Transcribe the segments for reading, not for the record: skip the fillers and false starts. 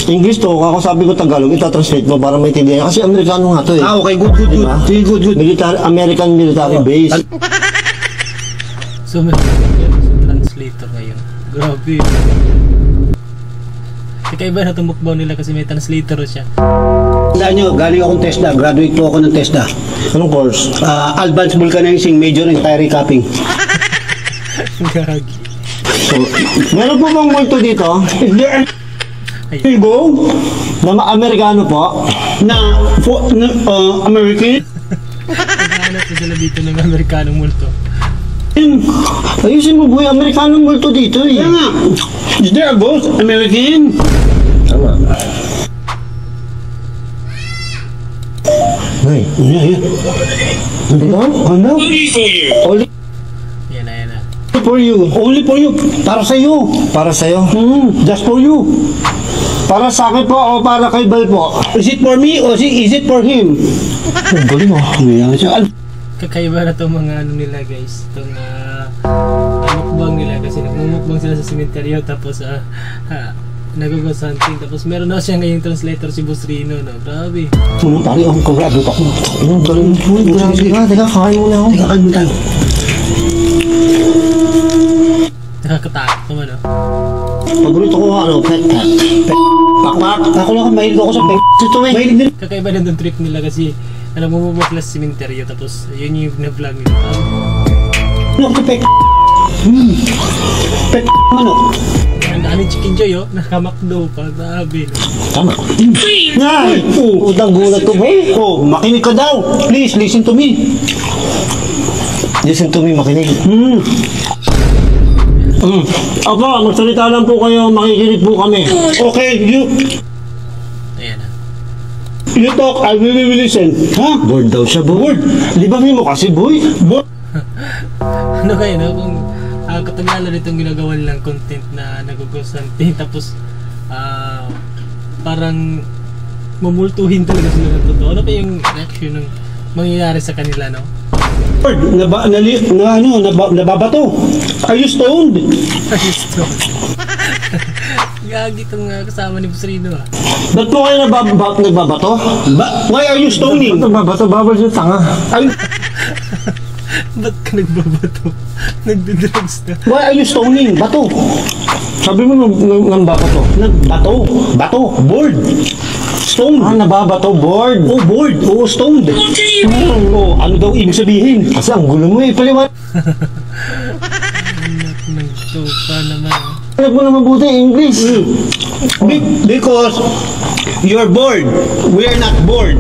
English to, ako sabi ko Tagalog, ita-translate mo para maintindihan. Kasi Amerikano nga to eh. Ah, okay, good. Diba? Sige, good. American military base. So, may translator ngayon. Grabe. Kakaiba na itong mukbang nila kasi may translator siya. Tandaan nyo, galing akong TESDA. Graduate po ako ng TESDA. Anong course? Advanced Vulcanizing, major in tire recapping. Gagi. So, meron po bang multo dito? You go Na Amerikano po? American. Naghahanap po sila dito ng Amerikanong multo. Ayusin mo boy, Amerikanong multo dito eh. Kaya nga, is there a ghost? American? Tama. Ay, Yeah. ano? Ano? Only Yan na. for you. Only for you. Para sa iyo. Para sa'yo. Just for you. Para sa akin po o para kay Bal po? Is it for me or is it for him? Ang galing oh. Ayan siya. Kakaiba na itong mga ano nila guys. Itong mukbang nila kasi nagmumukbang sila sa sementeryo tapos nag-ghost hunting. Tapos meron na siya ngayong translator si Boss Rino, no? Grabe. Tari ako, graduate ako. Ang galing po. Grabe ka. Teka, kain mo na ako. Teka, ano tayo? Nakakatakot naman, no? Paborito ko ano, pet. Pakpak. Ako lang, mahilig ako sa pek. Ito eh. Mahilig din. Kakaiba na itong trip nila kasi nagmumukbang sila sa sementeryo tapos yun yung na-vlog nila. Ano ako sa pek? Pek ano? Ang daming chicken joy, oh. Nakamakdo pa. Grabe, no? Tama. Ngay! Udang gulat ko boy. Oh, makinig ka daw. Please, listen to me. Listen to me, makinig. Opo, magsalita lang po kayo, makikinig po kami. Okay, Ayan na. you talk, I will listen. Ha? Bored daw siya, boy. Libangin mo kasi, boy. Ano kayo, no? Kung katagalan itong ginagawa nilang content na nag-ghost hunting tapos parang mamultuhin talaga sila ng totoo. Ano pa yung reaction ng mangyayari sa kanila, no? Nababato. Are you stoned? Gagi itong kasama ni Boss Rino, ah. Ba't po kayo nagbabato? Why are you stoning? Nagbabato, bawal siya tanga. Ba't ka nagbabato? Nagdodrugs na. Why are you stoning? Bato. Sabi mo nang babato. Bato. Bored. Stoned. Nababato, bored. Oh, bored. Oh, stoned. Oh, ano daw ibig sabihin? Kasi ang gulo mo eh, paliwan. Anak ng sopa naman, ah. Alam mo na mabuti English. Because you're bored. We are not bored.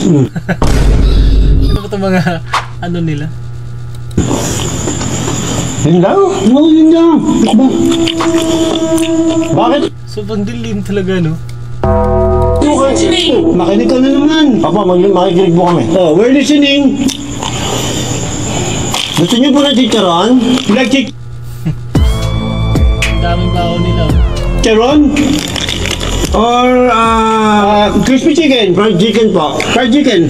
Ano ba itong mga ano nila? Yun lang? No, yun lang. Bakit? Sobrang dilim talaga, no? Makinig ka na naman. Papa, makikinig po kami. Oh, we're listening. Gusto niyo po na chicharon? Like chicken. Ang daming baho nila, oh. Chicharon Or, crispy chicken. fried chicken po. Fried chicken.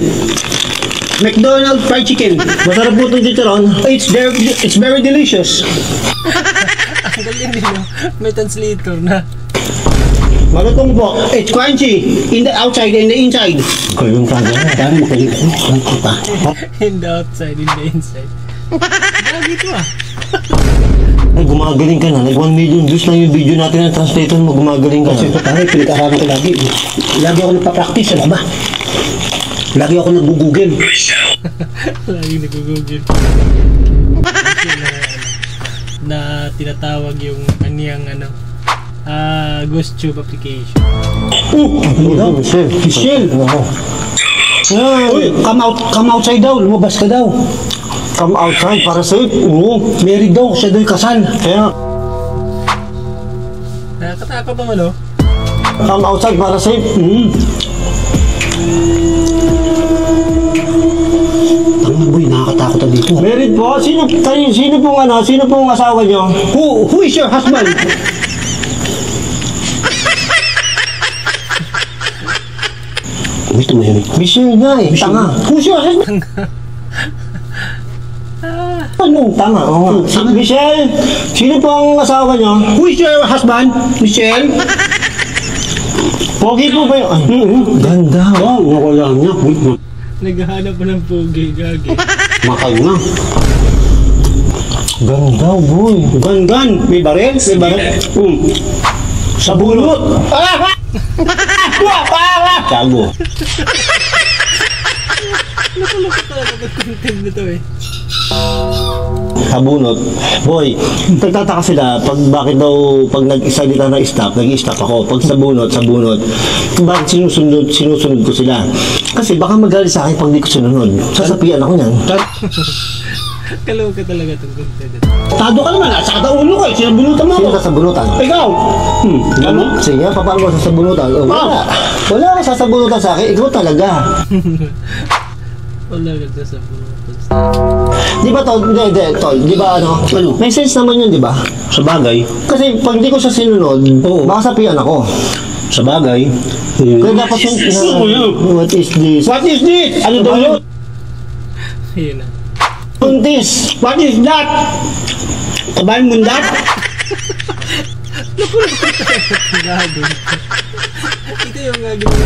McDonald's fried chicken. Masarap po itong chicharon. It's very delicious. Ang galing nila. May translator na. Malutong po. It's crunchy. In the outside and the inside. Kayong taga. Dami makinig ko. Crunchy pa. In the outside, in the inside. Gagi ito, ah. Ay, gumagaling ka na. Nag 1 million views lang yung video natin ng translator mo. Gumagaling ka Kasi ito na. tayo, pinag-aralan ko lagi. Lagi ako nagpa-practice. Ano ba? Lagi ako nag-google. Lagi nag-google. Na tinatawag yung kaniyang GhostTube application. Michelle. Uy, come outside daw. Lumabas ka daw. Come outside para safe. Oo, married daw. Siya daw yung kasal. Kaya, Nakakatakot naman, oh. come outside para safe. Tama boy, nakakatakot na dito. Married po? Sino pong asawa niyo? Who is your husband? Gusto mo yun? Michelle nga eh. Tanga. Who's your husband? Ano? Tanga. Oo nga. Michelle, sino po ang asawa niyo? Who is your husband? Michelle? Pogi po ba yun? Ay, ganda. Oo, wala niya. Wait, Naghahanap pa ng pogi, gagi. makal na. Ganda, boy. Gan. May baril? May baril? Sa bunot. Gago. Nakuloko talaga ng content nito eh. Sabunot. Boy, nagtataka sila pag bakit daw pag nag-salita ng stop, nag-stop ako. Pag sabunot, bakit sinusunod ko sila? Kasi baka magalit sa akin pag di ko sinunod. Sasapian ako niyan. Kaloko talaga itong content nito. Tado ka naman. Sa kataulo ka. Sinabunutan mo Sino ako. sasabunutan? Ikaw. Gano'n? Sige, paano mo sasabunutan? Oh, wala. Wala akong sasabunutan sa akin. Ikaw talaga. Wala nagsasabunutan. Di ba, Tol? Hindi, Tol. Di ba, ano? May sense naman yun, di ba? Sa bagay. Kasi pag di ko siya sinunod, Oo. baka sapian ako. Sa bagay. Kaya dapat what is this? What is this? Ano daw yun? Ayun na. Buntis! What is that? Kabayan mundat? Gago. Ito yung ginawa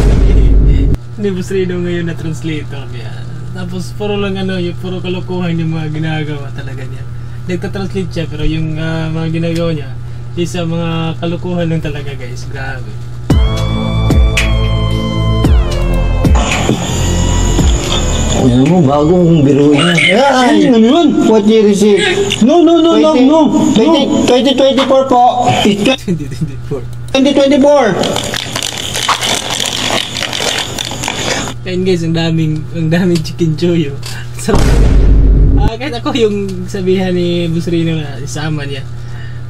ni Boss Rino ngayon na translator niya. Tapos puro lang yung puro kalokohan yung mga ginagawa talaga niya. Nagta-translate siya pero yung mga ginagawa niya is mga kalokohan lang talaga guys. Grabe. Ano mo, bagong biruin niya. Ay! Ano yun? What year is it? No. 2024 po. It's 2024. 2024. Ayun guys, ang daming chicken joyo. So, kahit ako yung sabihan ni Boss Rino na isama niya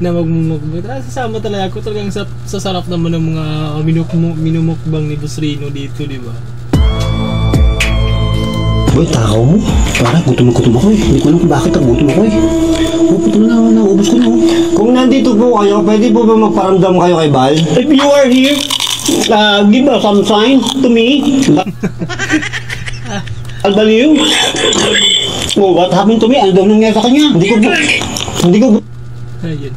na magmumukbang. Sasama talaga ako talagang sa sarap naman ng mga minumukbang ni Boss Rino dito, di ba? Boy, takaw mo. Parang gutom ako eh. Hindi ko alam kung bakit ang gutom ako eh. Puto na naubos ko na. Kung nandito po kayo, pwede po ba magparamdam kayo kay Bal? If you are here, give us some sign to me. Albaliw. Oh, what happened to me? Ano daw nangyari sa kanya? Hindi ko Ayun.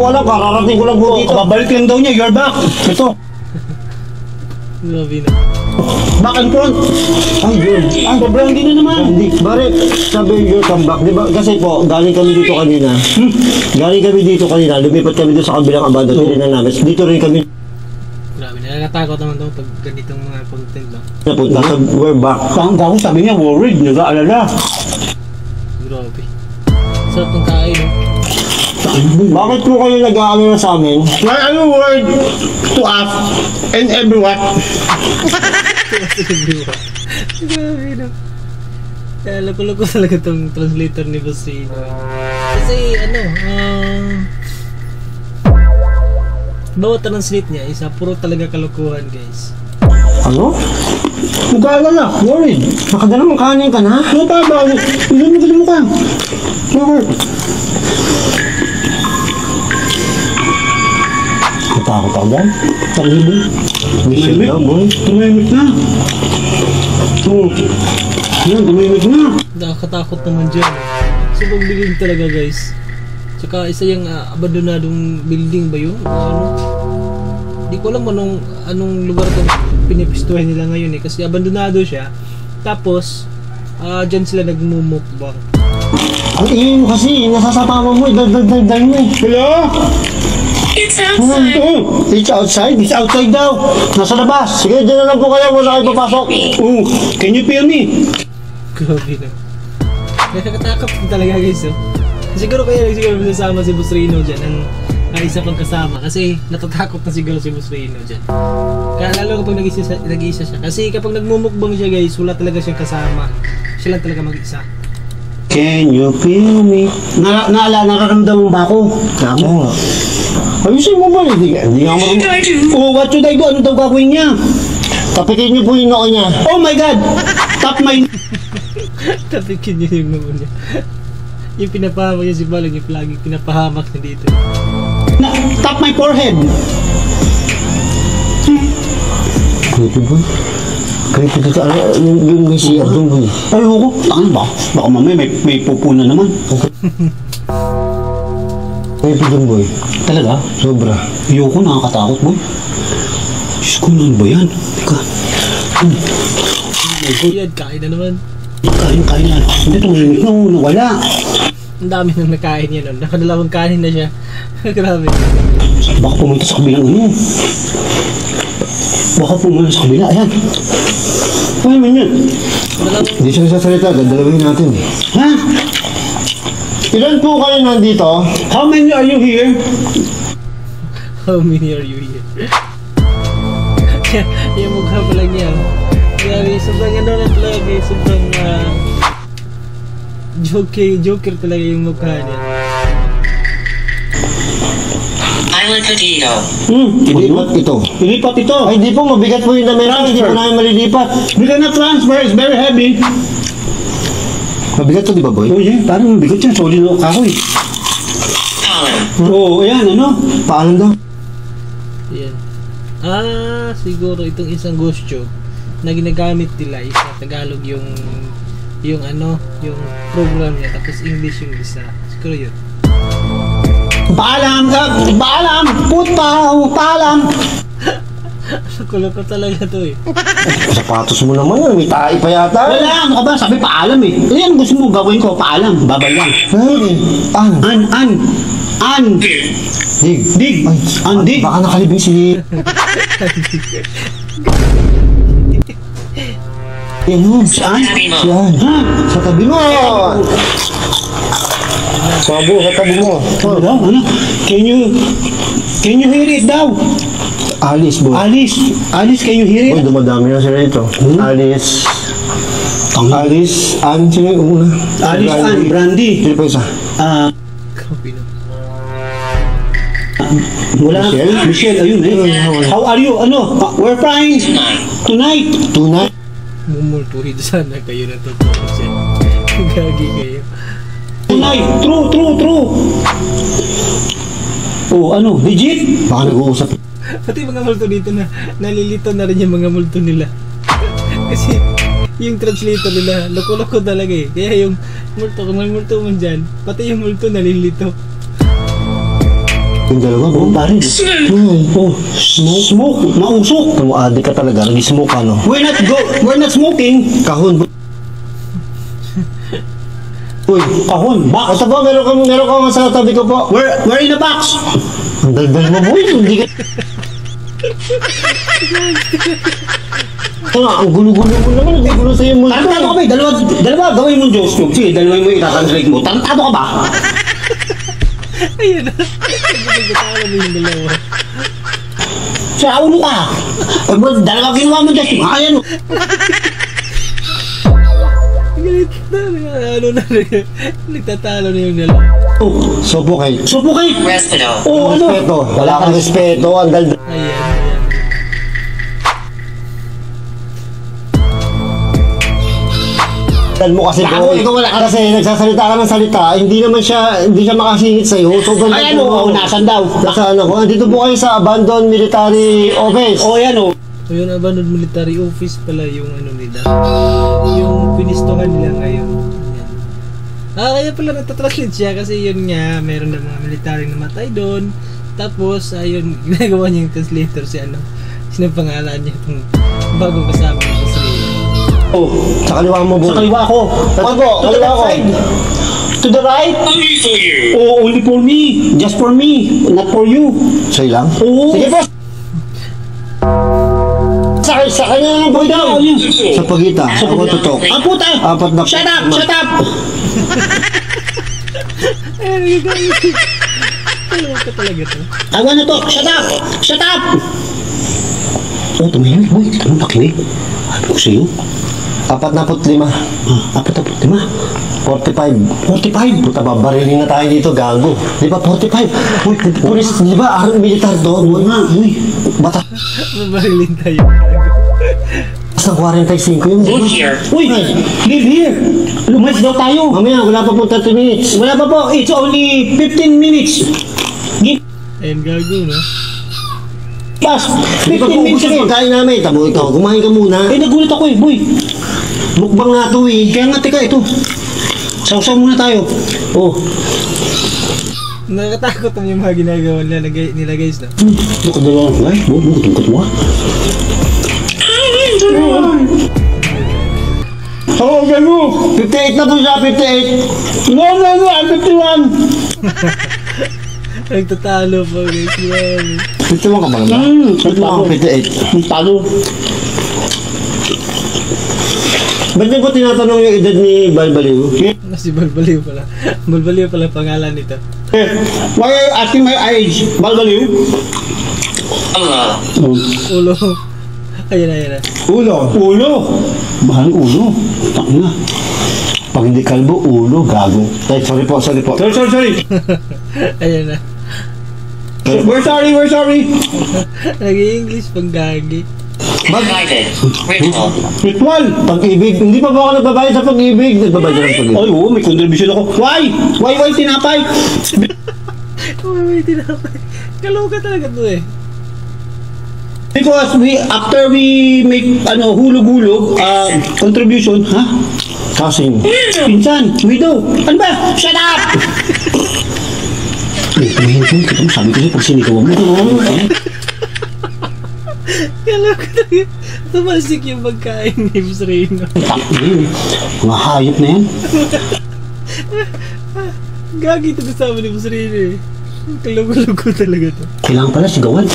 alam, kararating ko lang po dito. Kababalik lang daw niya. You're back. Ito. Grabe na. Back and front. Ay, yun. Ang sobrang hindi na naman. Hindi. Bakit sabi yung come back? Diba? Kasi po, galing kami dito kanina. Lumipat kami dito sa kabilang abandon. Tinignan namin. Dito rin kami Grabe, nakakatakot naman to pag ganitong mga content lang. napunta. So, we're back. Ang kako sabi niya, worried. Nag-aalala. Grabe. Sarap ng kain, no? Bakit po kayo nag-aalala sa amin? Why are you worried to us and everyone? Grabe, no? Kaya lako-lako talaga tong translator ni Boss Rino. Kasi, bawat translate niya, puro talaga kalokohan, guys. Ano? Nag-aalala. Worried. Nakadala mong kanin ka na? Ano pa ba? Ano mo ka? Robert. Natakot ako dyan. Tangibo. Mission na, boy. Tumimik na. Yan, tumimik na. Nakakatakot naman dyan. Sobrang building talaga, guys. Tsaka isa yung abandonadong building ba yun? Hindi ko alam anong lugar itong pinipistuhan nila ngayon eh. Kasi abandonado siya. Tapos, dyan sila nagmumukbang. Ang ingin mo kasi, nasasapama mo, dal mo eh. Hello? It's outside. It's outside? It's outside daw. Nasa labas. Sige, dyan na lang po kayo, wala kayo papasok. Can you feel me? Grabe na. Nakakatakot din talaga, guys. Oh. Siguro masasama si Boss Rino dyan ang isa pang kasama. Kasi natatakot na siguro si Boss Rino dyan. Kaya lalo kapag nag-iisa siya. Kasi kapag nagmumukbang siya, guys, wala talaga siyang kasama. Siya lang talaga mag-isa. Can you feel me? Nakaramdam mo ba ako? Ako nga. Ayusin mo ba? Hindi nga marunong. Oh, what should I do? Ano daw gagawin niya? Tapikin niyo po yung noo niya. Oh my God! Tap my... Tapikin niyo yung noo niya. Yung pinapahamak niya si Balong, yung laging pinapahamak niya dito. Tap my forehead! Creepy boy. Creepy dito. Yung may siya doon boy. Ayoko. Tangan ba? Baka mamaya may pupuna naman. Creepy doon boy. Talaga? Sobra. Ayoko, nakakatakot boy. Diyos ko, ano ba yan? Teka. Yan, kain na naman. Kain na. Hindi, tumimik na. Nawala. Ang dami nang nakain yan. Nakadalawang kanin na siya. Grabe. Baka pumunta sa kabilang ano. Baka pumunta sa kabila. Ayan. Ano man yan? Hindi siya nagsasalita, dadalawin natin. Ha? Ilan po kayo nandito? How many are you here? How many are you here? Yung mukha pa lang niya. Grabe, sobrang ano na talaga. Sobrang joker talaga yung mukha niya. Island potato. Ilipat ito. Ilipat ito. Ay, hindi po, mabigat po yung damit. Hindi po namin malilipat. We cannot transfer. It's very heavy. Mabigat to, di ba, boy? Oh, yeah. Parang bigot yan. Solid o kahoy. Pollen. Oo, ayan, ano? Paalam daw. Yan. Siguro itong isang gustyo na ginagamit nila is sa Tagalog yung ano, yung program niya, tapos English yung isa. Siguro yun. Paalam! Paalam! Paalam! Kulot ko talaga to eh. Sapatos mo naman yun, may tae pa yata. Wala, ano ka ba? Sabi paalam eh. Ayan, gusto mo gawin ko, paalam. Babay lang. Ay, An. Dig. Dig. Ay, Dig. baka nakalibing si... Yan yun. Saan? Tabi mo. Yan. Ha? Sa tabi mo. Sabo, sa tabi mo. Ano daw? Ano? Can you hear it daw? Alice, boy. Alice, can you hear Boy, it? dumadami na sila ito. Alice. Ann, sino yung una? Alice and Brandy. Sino pa isa? Grabe na. Wala. Michelle? Ayun eh. How are you? Ano? We're fine. Tonight. Tonight? Mumultuhin sana kayo na totoo siya. Gagi kayo. Tonight. True. Oh, ano? Legit? Baka nag-uusap. Pati mga multo dito na nalilito na rin yung mga multo nila. Kasi yung translator nila, loko-loko talaga eh. Kaya yung multo, kung may multo mo dyan, pati yung multo nalilito. Yung dalawa, Oh, boy. pare. Oh, smoke. Mausok. Ito mo, adik ka talaga. Nag-smoke ano. We're not smoking. Kahon. Uy, Kahon. Box. ito po, meron ka sa tabi ko po. We're in a box. Ang daldal mo, boy. Hindi ka... Ang gulo-gulo mo naman. Naggugulo sa'yo mo. Tarantado ka ba? Dalawa gawin mo Diyos tube. Sige, dalawa mo itatranslate mo. Tarantado ka ba? Ayun na. Nagkakala mo yung dalawa. Sa ulo ka. Dalawa ginawa mo Diyos tube. Ayan. Galit na. Ano na rin. Nagtatalo na yung dalawa. Sopo kay. Supo kayo. Respido. Oo, ano? Respeto. Wala kang respeto. Ang daldal. Ayan. Mo kasi boy. Kasi nagsasalita ka ng salita, hindi siya makasingit sa'yo. So, ganun Ayan po. o, nasan daw? Nasaan ako? Andito po kayo sa abandoned military office. O, yan o. So yun, abandoned military office pala yung ano nila. Yung pinistohan nila ngayon. Ayan. Kaya pala nagtatranslate siya kasi yun nga, meron na mga military na matay doon. Tapos, ayun, ginagawa niya yung translator si ano. Sino pangalan niya itong bagong kasama ng Australia. Oh, Sa kaliwa mo, boy. sa kaliwa ko. Saan po? To the Kaliwa left ko. side. To the right. Only for you. Oh, only for me. Just for me. Not for you. Sa'yo lang? Oo. Sige po. Sa kanya lang po daw. Sa pagita. Ako tutok. Ang puta. Apat na. Shut up! Shut up! Ayun, nagagalit. Alam ka talaga to. Tawa na to! Shut up! Shut up! Oh, tumingin. Uy, tanong nakinig. Sabi ko sa'yo. 45. 45. 45. 45. Puta, babarilin na tayo dito, gago. Di ba, 45? Uy, pulis, di ba, militar to? Oo nga, uy. Batas Mabarilin tayo. ng 45 yun. Live here. Uy, live here. Lumays daw tayo. Mamaya, wala pa po 30 minutes. Wala pa po. It's only 15 minutes. Give Ayun, gago, no? us Hindi pa 15 po minutes gusto again. pagkain namin. Tamo ikaw, kumain ka muna. Eh, nagulat ako eh, boy. Mukbang nga to eh. Kaya nga, teka, ito. Sausaw muna tayo. Oh. Nakakatakot naman yung mga ginagawa nila guys, no? Buka dalawa. Ay, bukot mo. Oo, gago! 58 na po siya, 58! No, I'm 51! Nagtatalo po guys. Grabe. 51 ka ba naman? Ba't mo ako 58? Ang talo. Ba't niyo po tinatanong yung edad ni Balbaliw? Si Balbaliw pala. Balbaliw pala pangalan nito. Why are you asking my age? Balbaliw? Allah. Ulo. Ayan na. Ulo! Bahal ulo. Tangina. Pag hindi kalbo, ulo, gago. Ay, sorry po. Sorry. Ayan na. We're sorry. Nag-i-English pang gagi. Invited. Ritual. Ritual. Pag-ibig. Hindi pa ba ako nagbabayad sa pag-ibig? Nagbabayad ka ng pag-ibig. Ay, oo, may contribution ako. Why tinapay? May tinapay. Kaloka talaga to eh. Because after we make hulog-hulog contribution, ha? Kasing. Pinsan, widow. Ano ba? Shut up! Tumingin ko, kita mo, sabi ko sa'yo, pag sinikaw mo. Kaloka talaga. Tumalsik yung pagkain ni Boss Rino. Takbo, mga hayop na yan. Gagi ito kasama ni Boss Rino eh. Kaloka-loka talaga to. Kailangan pala sigawan.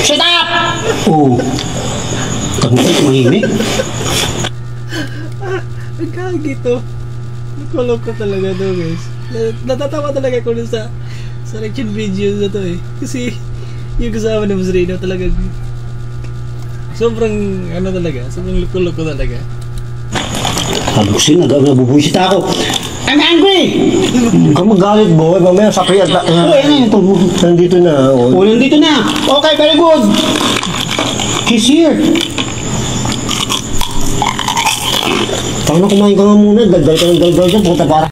Shut up! Oo. Tapos ito mahimik. Gagi to. Kaloka talaga to guys. Natatawa talaga ako dun sa reaction videos na to eh. Kasi yung kasama ni Boss Rino talagang sobrang sobrang loko-loko talaga. Sabi ko sa'yo, nabubuisit ako. I'm angry! Huwag ka magalit, boy. Mamaya sakay at... Oh, yan ito. Nandito na. Oh, nandito na. Okay, very good. He's here. Tama na, kumain ka nga muna. Dagdal ka ng dagdal dyan. Puta para.